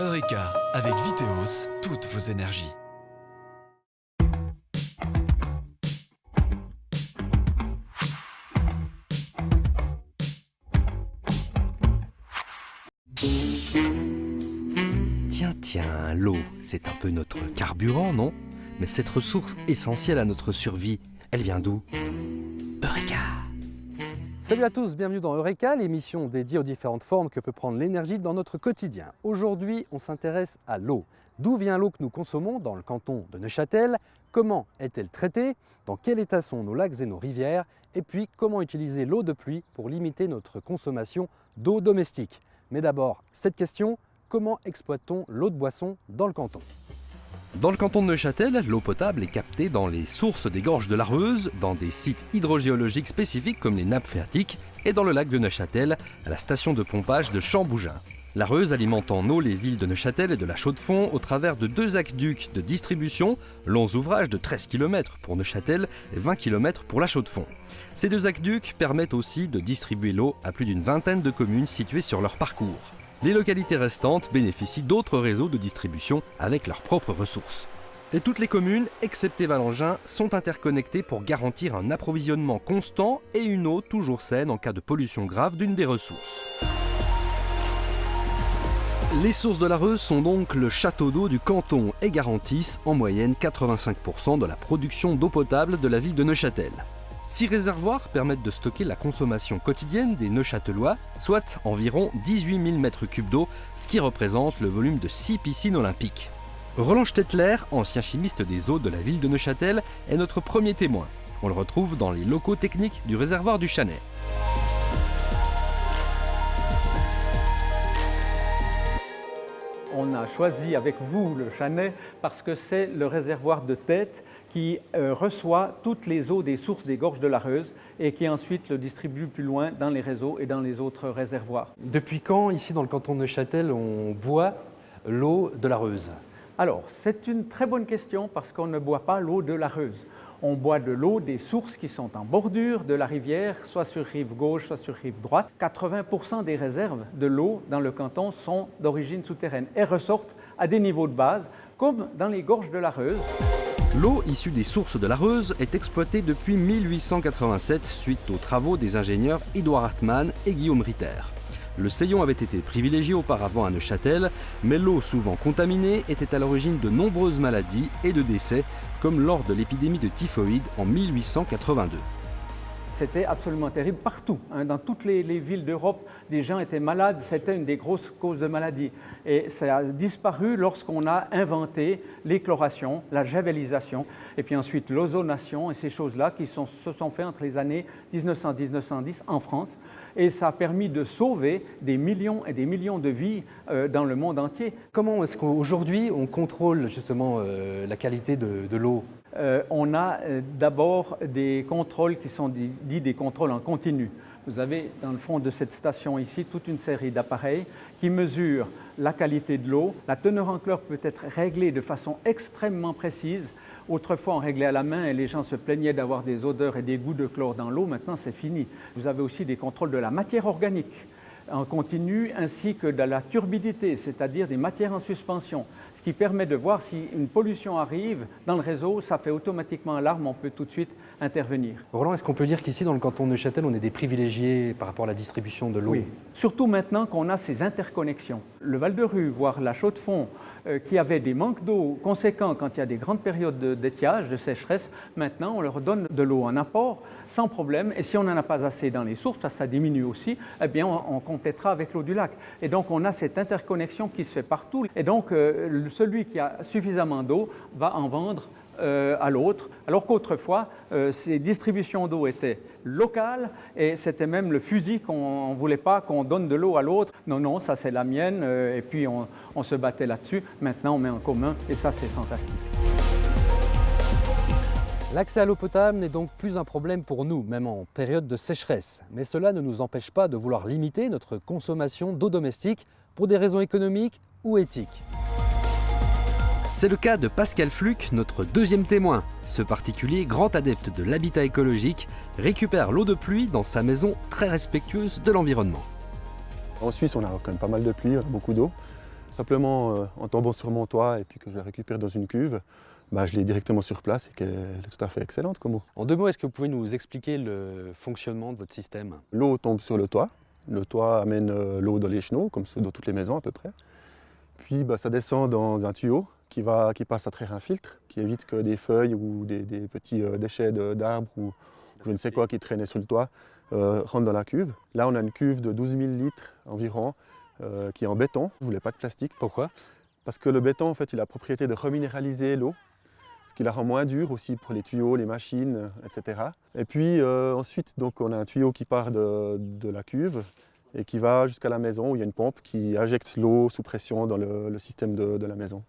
Eureka, avec Viteos, toutes vos énergies. Tiens, l'eau, c'est un peu notre carburant, non? Mais cette ressource essentielle à notre survie, elle vient d'où? Eureka! Salut à tous, bienvenue dans Eureka, l'émission dédiée aux différentes formes que peut prendre l'énergie dans notre quotidien. Aujourd'hui, on s'intéresse à l'eau. D'où vient l'eau que nous consommons dans le canton de Neuchâtel? Comment est-elle traitée? Dans quel état sont nos lacs et nos rivières? Et puis, comment utiliser l'eau de pluie pour limiter notre consommation d'eau domestique? Mais d'abord, cette question, comment exploite-t-on l'eau de boisson dans le canton? Dans le canton de Neuchâtel, l'eau potable est captée dans les sources des gorges de l'Areuse, dans des sites hydrogéologiques spécifiques comme les nappes phréatiques et dans le lac de Neuchâtel, à la station de pompage de Chambougin. L'Areuse alimente en eau les villes de Neuchâtel et de la Chaux-de-Fonds au travers de deux aqueducs de distribution, longs ouvrages de 13 km pour Neuchâtel et 20 km pour la Chaux-de-Fonds. Ces deux aqueducs permettent aussi de distribuer l'eau à plus d'une vingtaine de communes situées sur leur parcours. Les localités restantes bénéficient d'autres réseaux de distribution avec leurs propres ressources. Et toutes les communes, excepté Valengin, sont interconnectées pour garantir un approvisionnement constant et une eau toujours saine en cas de pollution grave d'une des ressources. Les sources de l'Areuse sont donc le château d'eau du canton et garantissent en moyenne 85% de la production d'eau potable de la ville de Neuchâtel. 6 réservoirs permettent de stocker la consommation quotidienne des Neuchâtelois, soit environ 18 000 m3 d'eau, ce qui représente le volume de 6 piscines olympiques. Roland Stettler, ancien chimiste des eaux de la ville de Neuchâtel, est notre premier témoin. On le retrouve dans les locaux techniques du réservoir du Chanet. On a choisi avec vous le Chanet parce que c'est le réservoir de tête qui reçoit toutes les eaux des sources des gorges de l'Areuse et qui ensuite le distribue plus loin dans les réseaux et dans les autres réservoirs. Depuis quand, ici dans le canton de Neuchâtel, on boit l'eau de l'Areuse? Alors, c'est une très bonne question parce qu'on ne boit pas l'eau de l'Areuse. On boit de l'eau des sources qui sont en bordure de la rivière, soit sur rive gauche, soit sur rive droite. 80% des réserves de l'eau dans le canton sont d'origine souterraine et ressortent à des niveaux de base, comme dans les gorges de l'Areuse. L'eau issue des sources de l'Areuse est exploitée depuis 1887 suite aux travaux des ingénieurs Édouard Hartmann et Guillaume Ritter. Le Seillon avait été privilégié auparavant à Neuchâtel, mais l'eau souvent contaminée était à l'origine de nombreuses maladies et de décès, comme lors de l'épidémie de typhoïde en 1882. C'était absolument terrible partout. Dans toutes les villes d'Europe, des gens étaient malades. C'était une des grosses causes de maladie. Et ça a disparu lorsqu'on a inventé l'échloration, la javelisation, et puis ensuite l'ozonation et ces choses-là qui se sont faites entre les années 1900 et 1910 en France. Et ça a permis de sauver des millions et des millions de vies dans le monde entier. Comment est-ce qu'aujourd'hui on contrôle justement la qualité de l'eau? On a d'abord des contrôles qui sont dits des contrôles en continu. Vous avez dans le fond de cette station ici toute une série d'appareils qui mesurent la qualité de l'eau. La teneur en chlore peut être réglée de façon extrêmement précise. Autrefois, on réglait à la main et les gens se plaignaient d'avoir des odeurs et des goûts de chlore dans l'eau. Maintenant, c'est fini. Vous avez aussi des contrôles de la matière organique en continu ainsi que de la turbidité, c'est-à-dire des matières en suspension, ce qui permet de voir si une pollution arrive dans le réseau, ça fait automatiquement alarme, on peut tout de suite intervenir. Roland, est-ce qu'on peut dire qu'ici dans le canton de Neuchâtel, on est des privilégiés par rapport à la distribution de l'eau? Oui, surtout maintenant qu'on a ces interconnexions. Le Val-de-Rue, voire la Chaux-de-Fonds, qui avait des manques d'eau conséquents quand il y a des grandes périodes d'étiage, de sécheresse, maintenant on leur donne de l'eau en apport sans problème. Et si on n'en a pas assez dans les sources, ça diminue aussi, eh bien on complétera avec l'eau du lac. Et donc on a cette interconnexion qui se fait partout. Et donc celui qui a suffisamment d'eau va en vendre à l'autre, alors qu'autrefois, ces distributions d'eau étaient locales et c'était même le fusil qu'on ne voulait pas qu'on donne de l'eau à l'autre. Non, non, ça c'est la mienne et puis on se battait là-dessus. Maintenant, on met en commun et ça, c'est fantastique. L'accès à l'eau potable n'est donc plus un problème pour nous, même en période de sécheresse. Mais cela ne nous empêche pas de vouloir limiter notre consommation d'eau domestique pour des raisons économiques ou éthiques. C'est le cas de Pascal Fluck, notre deuxième témoin. Ce particulier, grand adepte de l'habitat écologique, récupère l'eau de pluie dans sa maison très respectueuse de l'environnement. En Suisse, on a quand même pas mal de pluie, beaucoup d'eau. Simplement en tombant sur mon toit et puis que je la récupère dans une cuve, je l'ai directement sur place et qu'elle est tout à fait excellente comme eau. En 2 mots, est-ce que vous pouvez nous expliquer le fonctionnement de votre système? L'eau tombe sur le toit amène l'eau dans les chenaux, comme dans toutes les maisons à peu près. Puis ça descend dans un tuyau qui passe à travers un filtre, qui évite que des feuilles ou des petits déchets d'arbres ou je ne sais quoi qui traînaient sur le toit rentrent dans la cuve. Là on a une cuve de 12 000 litres environ qui est en béton. Je ne voulais pas de plastique. Pourquoi? Parce que le béton en fait il a la propriété de reminéraliser l'eau, ce qui la rend moins dure aussi pour les tuyaux, les machines, etc. Et puis ensuite donc, on a un tuyau qui part de la cuve et qui va jusqu'à la maison où il y a une pompe qui injecte l'eau sous pression dans le système de la maison.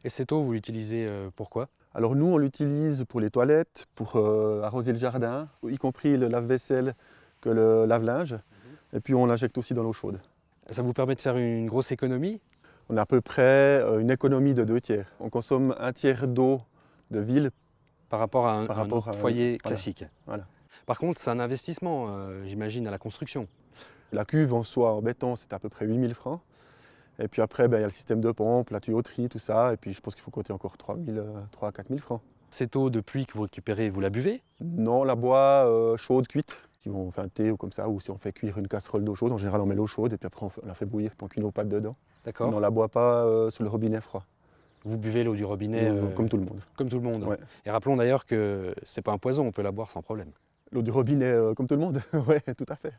Et cette eau, vous l'utilisez pourquoi? Alors nous, on l'utilise pour les toilettes, pour arroser le jardin, y compris le lave-vaisselle que le lave-linge. Et puis on l'injecte aussi dans l'eau chaude. Ça vous permet de faire une grosse économie? On a à peu près une économie de 2/3. On consomme 1/3 d'eau de ville par rapport à un foyer classique. Voilà. Par contre, c'est un investissement, j'imagine, à la construction. La cuve en soi, en béton, c'est à peu près 8 000 francs. Et puis après, il y a le système de pompe, la tuyauterie, tout ça. Et puis je pense qu'il faut compter encore 3 à 4 000 francs. Cette eau de pluie que vous récupérez, vous la buvez? Non, on la boit chaude, cuite. Si on fait un thé ou comme ça, ou si on fait cuire une casserole d'eau chaude, en général on met l'eau chaude et puis après on la fait bouillir pour qu'on cuit nos pâtes dedans. D'accord. Mais on ne la boit pas sous le robinet froid. Vous buvez l'eau du robinet comme tout le monde. Comme tout le monde. Ouais. Et rappelons d'ailleurs que ce n'est pas un poison, on peut la boire sans problème. L'eau du robinet comme tout le monde, oui, tout à fait.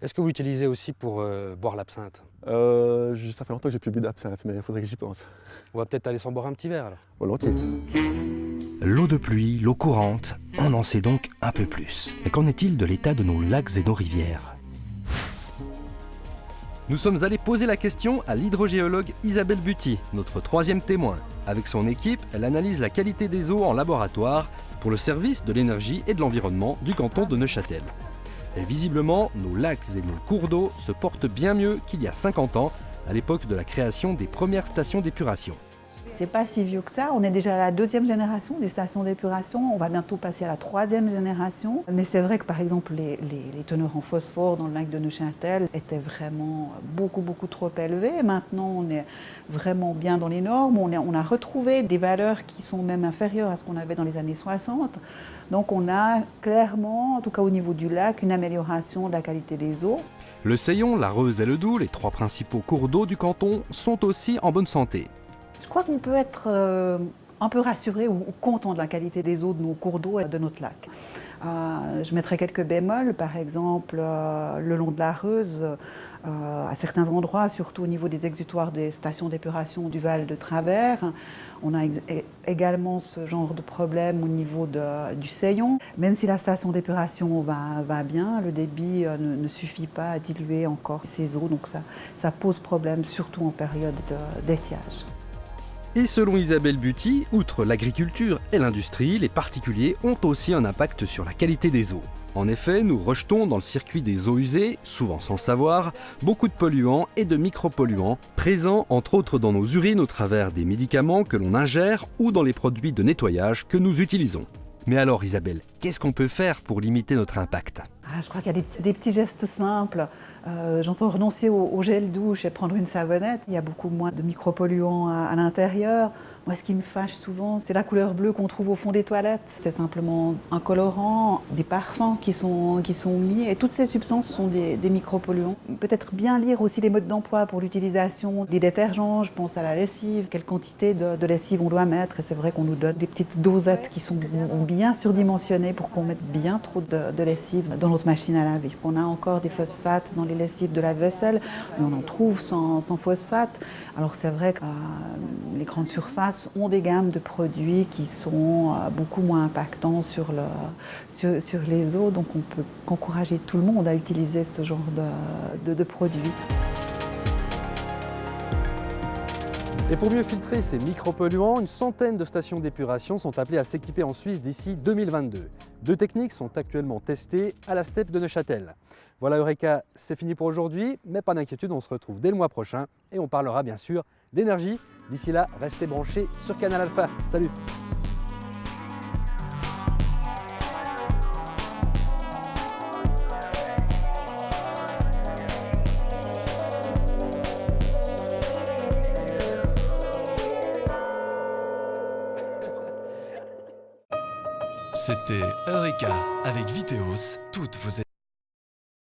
Est-ce que vous l'utilisez aussi pour boire l'absinthe? Ça fait longtemps que j'ai plus bu d'absinthe, mais il faudrait que j'y pense. On va peut-être aller s'en boire un petit verre alors. Volontiers. L'eau de pluie, l'eau courante, on en sait donc un peu plus. Mais qu'en est-il de l'état de nos lacs et nos rivières? Nous sommes allés poser la question à l'hydrogéologue Isabelle Buty, notre 3e témoin. Avec son équipe, elle analyse la qualité des eaux en laboratoire pour le service de l'énergie et de l'environnement du canton de Neuchâtel. Et visiblement, nos lacs et nos cours d'eau se portent bien mieux qu'il y a 50 ans, à l'époque de la création des premières stations d'épuration. C'est pas si vieux que ça, on est déjà à la 2e génération des stations d'épuration, on va bientôt passer à la 3e génération. Mais c'est vrai que par exemple les teneurs en phosphore dans le lac de Neuchâtel étaient vraiment beaucoup trop élevées. Maintenant on est vraiment bien dans les normes, on a retrouvé des valeurs qui sont même inférieures à ce qu'on avait dans les années 60. Donc on a clairement, en tout cas au niveau du lac, une amélioration de la qualité des eaux. Le Seillon, la Reuse et le Doubs, les 3 principaux cours d'eau du canton, sont aussi en bonne santé. Je crois qu'on peut être un peu rassuré ou content de la qualité des eaux de nos cours d'eau et de notre lac. Je mettrai quelques bémols, par exemple le long de la Reuse, à certains endroits, surtout au niveau des exutoires des stations d'épuration du Val de Travers. On a également ce genre de problème au niveau du Seillon. Même si la station d'épuration va bien, le débit ne suffit pas à diluer encore ces eaux, donc ça pose problème, surtout en période d'étiage. Et selon Isabelle Buty, outre l'agriculture et l'industrie, les particuliers ont aussi un impact sur la qualité des eaux. En effet, nous rejetons dans le circuit des eaux usées, souvent sans le savoir, beaucoup de polluants et de micropolluants, présents entre autres dans nos urines au travers des médicaments que l'on ingère ou dans les produits de nettoyage que nous utilisons. Mais alors Isabelle, qu'est-ce qu'on peut faire pour limiter notre impact? Je crois qu'il y a des petits gestes simples. J'entends renoncer au gel douche et prendre une savonnette. Il y a beaucoup moins de micropolluants à l'intérieur. Moi, ce qui me fâche souvent, c'est la couleur bleue qu'on trouve au fond des toilettes. C'est simplement un colorant, des parfums qui sont mis. Et toutes ces substances sont des micropolluants. Peut-être bien lire aussi les modes d'emploi pour l'utilisation des détergents. Je pense à la lessive, quelle quantité de lessive on doit mettre. Et c'est vrai qu'on nous donne des petites dosettes qui sont bien surdimensionnées pour qu'on mette bien trop de lessive dans notre machine à laver. On a encore des phosphates dans les lessives de la vaisselle, mais on en trouve sans phosphate. Alors c'est vrai que les grandes surfaces ont des gammes de produits qui sont beaucoup moins impactants sur les eaux, donc on peut encourager tout le monde à utiliser ce genre de produits. Et pour mieux filtrer ces micropolluants, une centaine de stations d'épuration sont appelées à s'équiper en Suisse d'ici 2022. 2 techniques sont actuellement testées à la steppe de Neuchâtel. Voilà Eureka, c'est fini pour aujourd'hui, mais pas d'inquiétude, on se retrouve dès le mois prochain et on parlera bien sûr d'énergie. D'ici là, restez branchés sur Canal Alpha. Salut! C'était Eureka avec Viteos, toutes vos